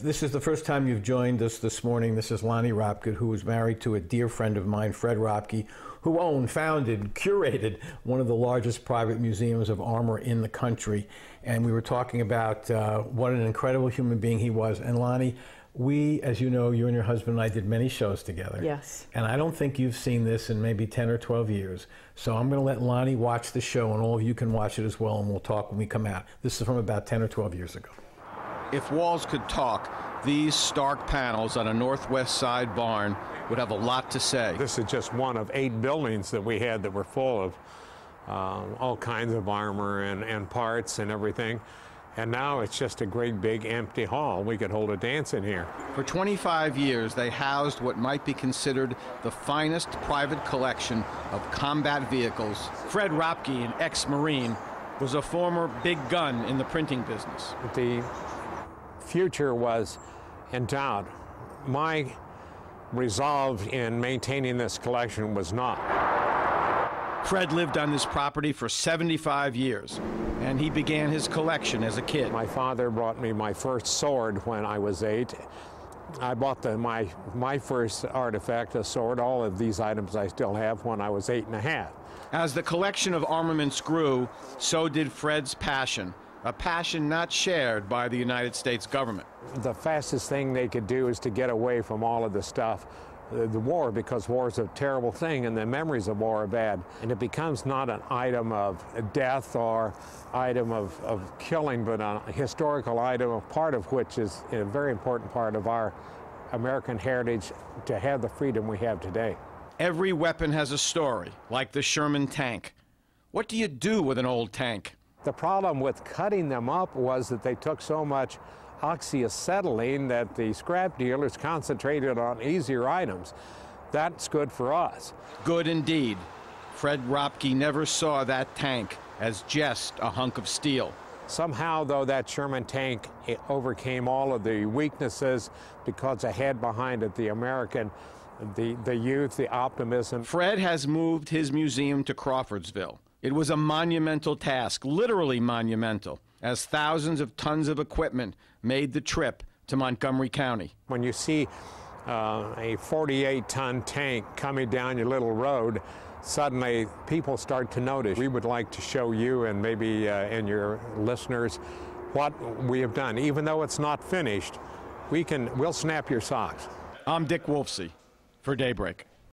this is the first time you've joined us this morning. This is Lonnie Ropke, who was married to a dear friend of mine, Fred Ropke, who owned, founded, curated one of the largest private museums of armor in the country. And we were talking about what an incredible human being he was. And Lonnie, we, as you know, you and your husband and I did many shows together. Yes. And I don't think you've seen this in maybe 10 or 12 years. So I'm going to let Lonnie watch the show, and all of you can watch it as well, and we'll talk when we come out. This is from about 10 or 12 years ago. If walls could talk, these stark panels on a northwest side barn would have a lot to say. This is just one of 8 buildings that we had that were full of all kinds of armor and parts and everything. And now it's just a great big empty hall. We could hold a dance in here. For 25 years, they housed what might be considered the finest private collection of combat vehicles. Fred Ropke, an ex-Marine, was a former big gun in the printing business. The future was in doubt. My resolve in maintaining this collection was not. Fred lived on this property for 75 years, and he began his collection as a kid. My father brought me my first sword when I was 8. I bought my first artifact, a sword. All of these items I still have when I was 8½. As the collection of armaments grew, so did Fred's passion. A passion not shared by the United States government. The fastest thing they could do is to get away from all of the stuff, the war, because war is a terrible thing and the memories of war are bad. And it becomes not an item of death or item of killing, but a historical item, a part of which is a very important part of our American heritage to have the freedom we have today. Every weapon has a story, like the Sherman tank. What do you do with an old tank? The problem with cutting them up was that they took so much oxyacetylene that the scrap dealers concentrated on easier items. That's good for us. Good indeed. Fred Ropke never saw that tank as just a hunk of steel. Somehow, though, that Sherman tank, it overcame all of the weaknesses because it had behind it the American, the youth, the optimism. Fred has moved his museum to Crawfordsville. It was a monumental task, literally monumental, as thousands of tons of equipment made the trip to Montgomery County. When you see a 48-ton tank coming down your little road, suddenly people start to notice. We would like to show you and maybe and your listeners what we have done. Even though it's not finished, we'll snap your socks. I'm Dick Wolfsie for Daybreak.